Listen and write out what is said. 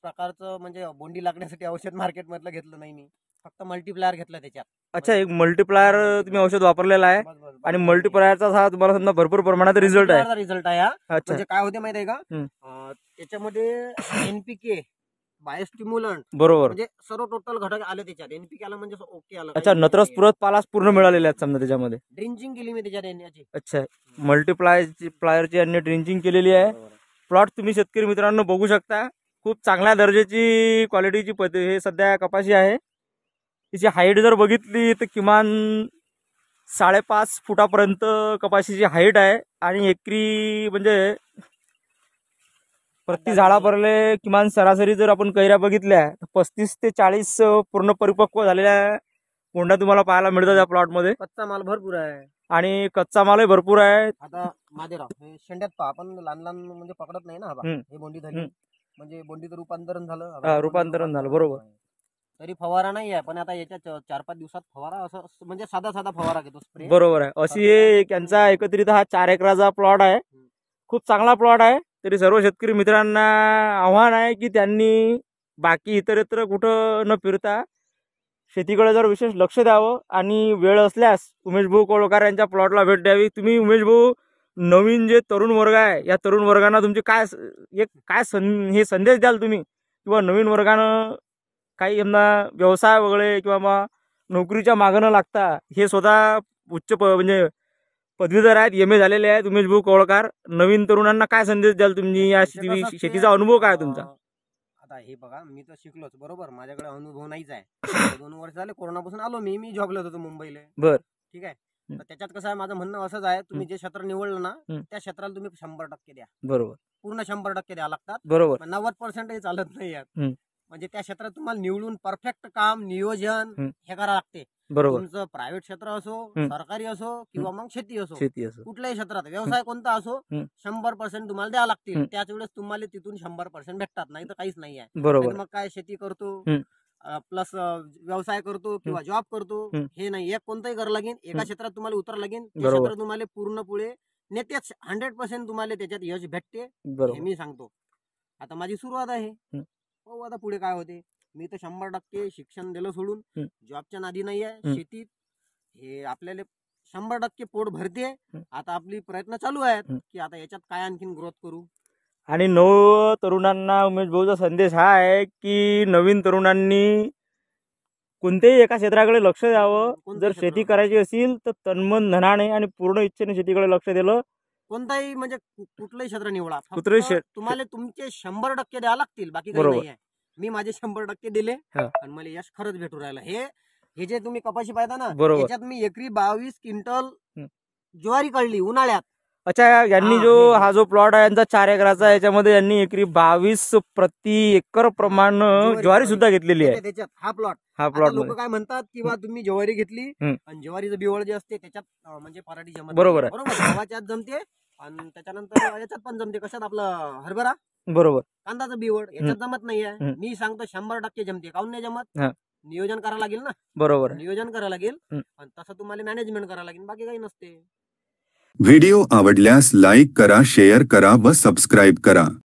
प्रकारचं म्हणजे बोंडी लागण्यासाठी औषध मार्केट मधलं घेतलं नाही मी, फक्त मल्टीप्लायर घेतलं त्याच्यात. अच्छा, एक मल्टीप्लायर तुम्ही औषध वापरलेलं आहे बस बस आणि मल्टीप्लायरचा हा तुम्हाला समजा भरपूर प्रमाणात रिझल्ट आहे. रिझल्ट आहे हा. अच्छा, म्हणजे काय होते माहिती आहे का, हम्म. त्याच्यामध्ये NPK बायोस्टिम्युलंट बरोबर. म्हणजे सर्व टोटल घटक आले त्याच्यात. NPK आलं म्हणजे ओके आलं. अच्छा, नत्रस पुरत पालास पूर्ण मिळालेले आहेत समजा त्याच्यामध्ये. ड्रिंचिंग केली मी त्याच्यात याची. अच्छा, मल्टीप्लायरची यांनी ड्रिंचिंग केलेली आहे. प्लॉट तुम्ही शेतकरी मित्रांनो बघू शकता, खूप चांगल्या दर्जाची क्वालिटीची हे सध्या कपाशी आहे. तिची हाईट जर बघितली तर किमान 5.5 फुटापर्यंत कपाशीची हाईट आहे आणि एकरी म्हणजे प्रति झाडापर्यंत किमान सरासरी जर आपण कैऱ्या बघितल्या तर 35 ते 40 पूर्ण परिपक्व झालेल्या कोंड्या तुम्हाला पाहायला मिळतात या प्लॉटमध्ये. कच्चा माल भरपूर आहे आणि कच्चा मालही भरपूर आहे. आता माझेराव हे शेंड्यात पहा, आपण लहान लहान म्हणजे पकडत नाही ना. हे बोंडी झाली म्हणजे बोंडीचं रूपांतरण झालं. रूपांतरण झालं, बरोबर. तरी फवारा नाही आहे, पण आता याच्या 4-5 दिवसात फवारा असं म्हणजे साधा फवारा घेतो स्प्रे. बरोबर आहे. अशी एक यांचा एकत्रित हा 4 एकराचा प्लॉट आहे. खूप चांगला प्लॉट आहे. तरी सर्व शेतकरी मित्रांना आव्हान आहे की त्यांनी बाकी इतरत्र कुठं न फिरता शेतीकडे जर विशेष लक्ष द्यावं आणि वेळ असल्यास उमेश भाऊ कोळकार यांच्या प्लॉटला भेट द्यावी. तुम्ही उमेश भाऊ नवीन जे तरुण वर्ग आहे या तरुण वर्गांना तुमचे काय हे संदेश द्याल तुम्ही, किंवा नवीन वर्गानं काही यांना व्यवसाय वगैरे किंवा मग नोकरीच्या मागं न लागता हे स्वतः उच्च म्हणजे पदवीधर आहेत, MA झालेले आहेत उमेश भाऊ कोळकार, नवीन तरुणांना काय संदेश द्याल तुम्ही? या शेतीचा अनुभव काय तुमचा? आता हे बघा, मी तर शिकलोच बरोबर, माझ्याकडे अनुभव नाहीच आहे. 2 वर्ष झाले कोरोनापासून आलो मी जॉबला होतो मुंबईला. बर, ठीक आहे. तर त्याच्यात कसं आहे, माझं म्हणणं असंच आहे, तुम्ही जे क्षेत्र निवडलं ना त्या क्षेत्राला तुम्ही 100% द्या. बरोबर, पूर्ण 100% द्या लागतात. बरोबर. 90% चालत नाही यात. म्हणजे त्या क्षेत्रात तुम्हाला निवडून परफेक्ट काम नियोजन हे करावं लागते. बरोबर. तुमचं प्रायव्हेट क्षेत्र असो, सरकारी असो किंवा मग शेती असो, कुठल्याही क्षेत्रात व्यवसाय कोणता असो, 100% तुम्हाला द्यावं लागतील. त्याच वेळेस तुम्हाला तिथून 100% भेटतात, नाही तर काहीच नाही आहे. बरोबर. मग काय शेती करतो प्लस व्यवसाय करतो किंवा जॉब करतो हे नाही, एक कोणताही करावं लागेल. एका क्षेत्रात तुम्हाला उतरावं लागेल, ते क्षेत्र तुम्हाला पूर्ण पुढे नेतेच 100% तुम्हाला त्याच्यात यश भेटते, हे मी सांगतो. आता माझी सुरुवात आहे, पाहू आता पुढे काय होते. मी तर 100% शिक्षण दिलं सोडून जॉबच्या नादी नाही आहे. शेतीत हे आपल्याला 100% पोट भरते. आता आपली प्रयत्न चालू आहेत की आता याच्यात काय आणखीन ग्रोथ करू. आणि नव तरुणांना उमेश भाऊचा संदेश हा आहे की नवीन तरुणांनी कोणत्याही एका क्षेत्राकडे लक्ष द्यावं. जर शेती करायची असेल तर तन्मन धनाने आणि पूर्ण इच्छेने शेतीकडे लक्ष दिलं, कोणताही म्हणजे कुठलंही क्षेत्र निवडा, कुठलंही तुम्हाला तुमचे 100% द्यावं लागतील, बाकी काही नाही आहे. मी माझे 100% दिले आणि मला यश खरंच भेटू राहिलं. हे जे तुम्ही कपाशी पाहता ना, त्याच्यात मी एकरी 22 क्विंटल ज्वारी काढली उन्हाळ्यात. अच्छा, यांनी हा जो प्लॉट आहे यांचा 4 एकराचा, याच्यामध्ये यांनी एकरी 22 प्रति एकर प्रमाण ज्वारी सुद्धा घेतलेली आहे. त्याच्यात हा प्लॉट लोक काय म्हणतात किंवा तुम्ही ज्वारी घेतली आणि ज्वारीचं बिवळ जे असते त्याच्यात म्हणजे पराठी जमत. बरोबर आहे, गव्हाच्यात जमते आणि त्याच्यानंतर याच्यात पण जमते. कशात आपलं हरभरा, बरोबर, कांदाचं बिवड याच्यात जमत नाहीये. मी सांगतो 100% जमते. काऊन नाही जमत? नियोजन करावं लागेल ना. बरोबर, नियोजन करावं लागेल आणि तसं तुम्हाला मॅनेजमेंट करावं लागेल, बाकी काही नसते. व्हिडिओ आवडल्यास लाईक करा, शेअर करा व सबस्क्राईब करा.